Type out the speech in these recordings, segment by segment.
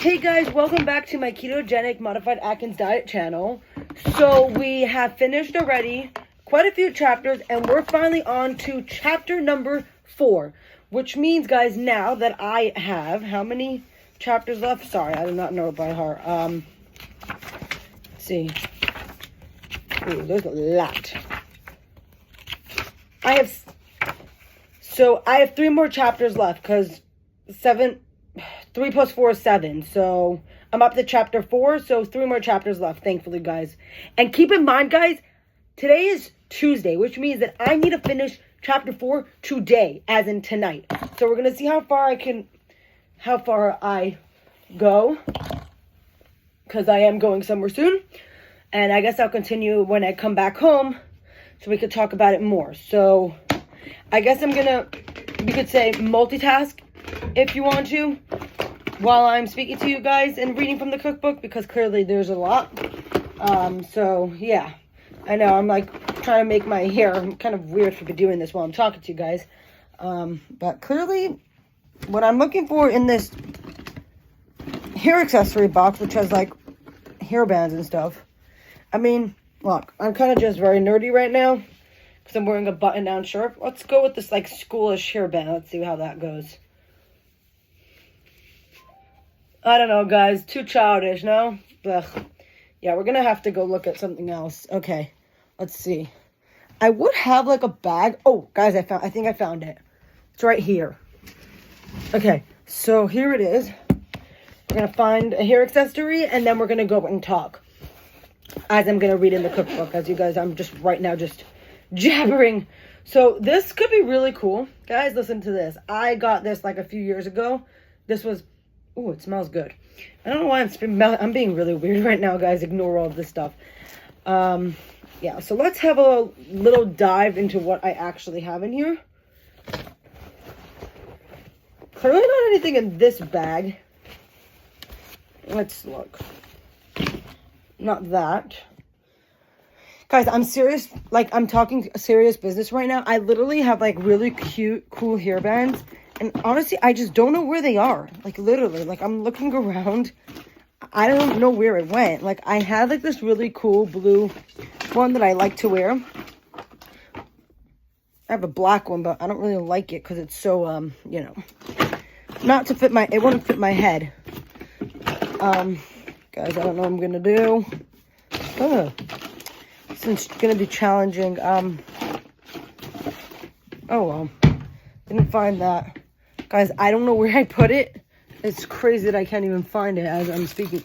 Hey guys, welcome back to my ketogenic modified Atkins diet channel. So we have finished already quite a few chapters and we're finally on to chapter number 4, which means guys now that I have how many chapters left? Sorry, I do not know it by heart. Let's see. Ooh, there's a lot. I have 3 more chapters left because 3 plus 4 is 7. So I'm up to chapter 4. So 3 more chapters left, thankfully, guys. And keep in mind, guys, today is Tuesday, which means that I need to finish chapter 4 today, as in tonight. So we're going to see how far I go, because I am going somewhere soon. And I guess I'll continue when I come back home so we could talk about it more. So I guess I'm going to, you could say, multitask if you want to, while I'm speaking to you guys and reading from the cookbook, because clearly there's a lot. So yeah, I know I'm like trying to make my hair kind of weird for doing this while I'm talking to you guys. But clearly what I'm looking for in this hair accessory box, which has like hair bands and stuff. I mean, look, I'm kind of just very nerdy right now because I'm wearing a button-down shirt. Let's go with this like schoolish hairband. Let's see how that goes. I don't know, guys. Too childish, no? Ugh. Yeah, we're going to have to go look at something else. Okay, let's see. I would have, like, a bag. Oh, guys, I think I found it. It's right here. Okay, so here it is. We're going to find a hair accessory, and then we're going to go and talk. As I'm going to read in the cookbook. As you guys, I'm just right now just jabbering. So this could be really cool. Guys, listen to this. I got this, like, a few years ago. This was... Ooh, it smells good. I don't know why I'm being really weird right now, guys. Ignore all of this stuff. Yeah, so let's have a little dive into what I actually have in here. Clearly not anything in this bag. Let's look. Not that. Guys, I'm serious. Like, I'm talking serious business right now. I literally have, like, really cute, cool hair bands. And honestly, I just don't know where they are. Like, literally. Like, I'm looking around. I don't know where it went. Like, I had, like, this really cool blue one that I like to wear. I have a black one, but I don't really like it because it's so, you know, not to fit it won't fit my head. Guys, I don't know what I'm going to do. It's going to be challenging. Oh, well. Didn't find that. Guys, I don't know where I put it. It's crazy that I can't even find it as I'm speaking.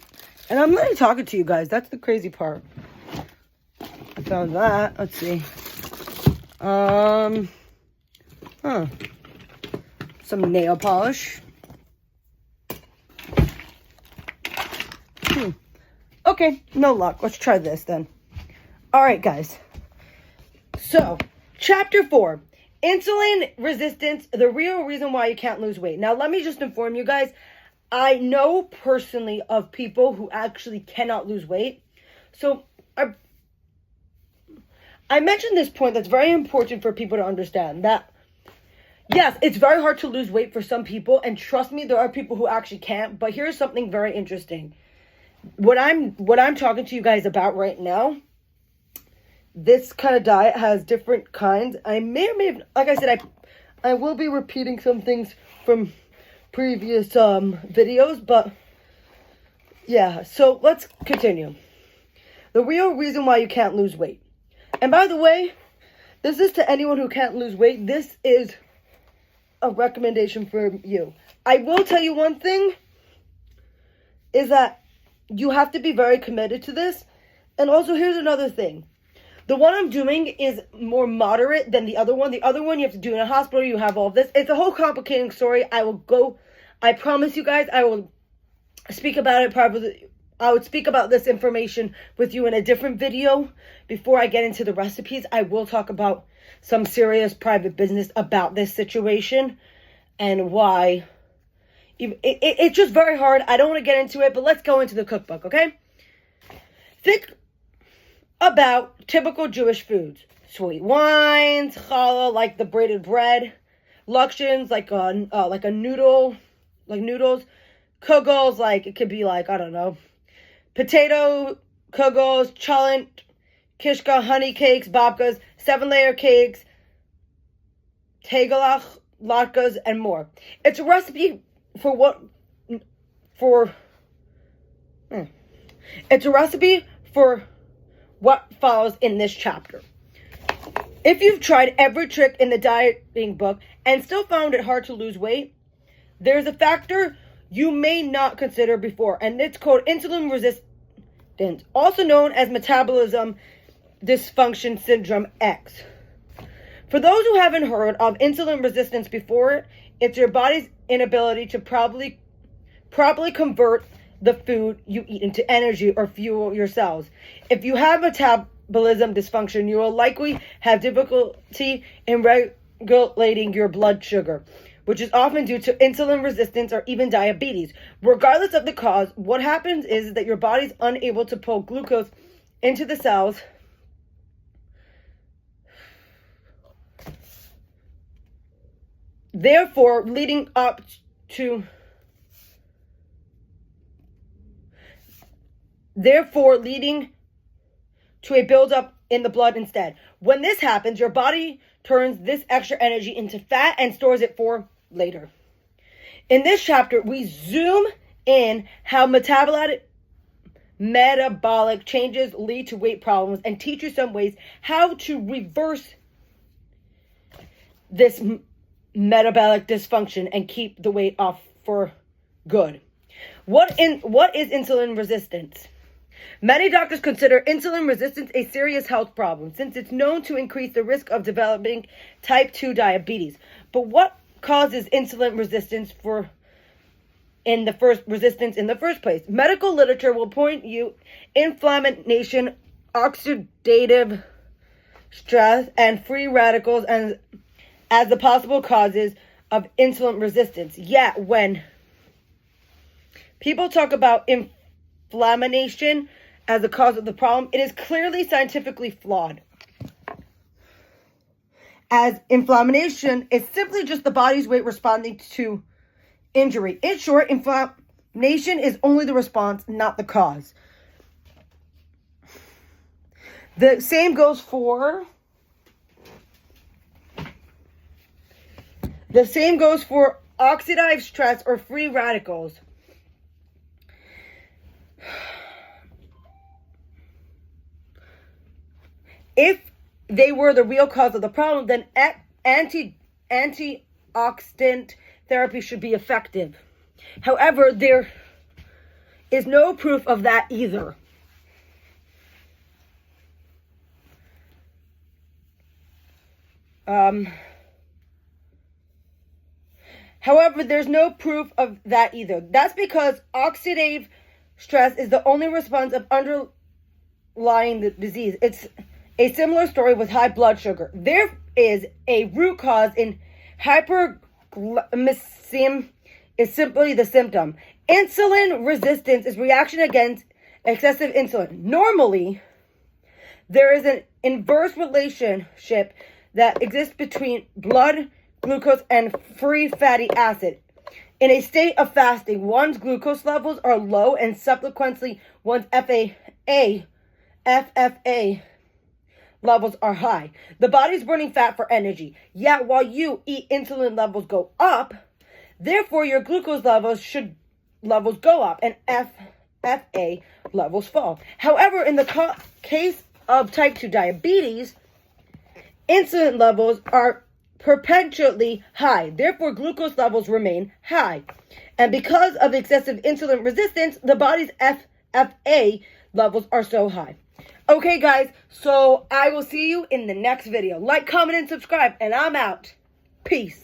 And I'm literally talking to you guys. That's the crazy part. I found that. Let's see. Some nail polish. Okay, no luck. Let's try this then. Alright, guys. So, chapter 4. Insulin resistance, the real reason why you can't lose weight. Now, let me just inform you guys. I know personally of people who actually cannot lose weight. So, I mentioned this point that's very important for people to understand. That, yes, it's very hard to lose weight for some people. And trust me, there are people who actually can't. But here's something very interesting. What I'm talking to you guys about right now, this kind of diet has different kinds. I may or may have, like I said, I will be repeating some things from previous videos, but yeah, so let's continue. The real reason why you can't lose weight. And by the way, this is to anyone who can't lose weight. This is a recommendation for you. I will tell you one thing, is that you have to be very committed to this. And also, here's another thing. The one I'm doing is more moderate than the other one. The other one you have to do in a hospital. You have all of this. It's a whole complicating story. I promise you guys, I will speak about it probably. I would speak about this information with you in a different video. Before I get into the recipes, I will talk about some serious private business about this situation and why. It's just very hard. I don't want to get into it, but let's go into the cookbook, okay? Think about typical Jewish foods. Sweet wines, challah, like the braided bread. Lakshuns, like a noodle, like noodles. kugels, like it could be like, I don't know, potato kugels, cholent, kishka, honey cakes, babkas, 7-layer cakes, tegelach, latkes, and more. It's a recipe It's a recipe for what follows in this chapter. If you've tried every trick in the dieting book and still found it hard to lose weight, there's a factor you may not consider before, and it's called insulin resistance, also known as metabolism dysfunction syndrome X. For those who haven't heard of insulin resistance before, it's your body's inability to properly convert the food you eat into energy or fuel your cells. If you have metabolism dysfunction, you will likely have difficulty in regulating your blood sugar, which is often due to insulin resistance or even diabetes. Regardless of the cause, what happens is that your body's unable to pull glucose into the cells, therefore leading to a buildup in the blood instead. When this happens, your body turns this extra energy into fat and stores it for later. In this chapter, we zoom in how metabolic changes lead to weight problems and teach you some ways how to reverse this metabolic dysfunction and keep the weight off for good. What is insulin resistance? Many doctors consider insulin resistance a serious health problem since it's known to increase the risk of developing type 2 diabetes. But what causes insulin resistance in the first place? Medical literature will point you inflammation, oxidative stress, and free radicals as the possible causes of insulin resistance. Yet when people talk about inflammation as the cause of the problem, it is clearly scientifically flawed, as inflammation is simply just the body's weight responding to injury. In short, inflammation is only the response, not the cause. The same goes for oxidative stress or free radicals. If they were the real cause of the problem, then antioxidant therapy should be effective. However, there is no proof of that either. That's because oxidative stress is the only response of underlying the disease. It's a similar story with high blood sugar. There is a root cause in hyperglycemia is simply the symptom. Insulin resistance is reaction against excessive insulin. Normally, there is an inverse relationship that exists between blood glucose and free fatty acid. In a state of fasting, one's glucose levels are low and subsequently one's FFA levels are high. The body's burning fat for energy. Yet while you eat, insulin levels go up. Therefore, your glucose levels go up and FFA levels fall. However, in the case of type 2 diabetes, insulin levels are perpetually high. Therefore, glucose levels remain high. And because of excessive insulin resistance, the body's FFA levels are so high. Okay, guys, so I will see you in the next video. Like, comment, and subscribe, and I'm out. Peace.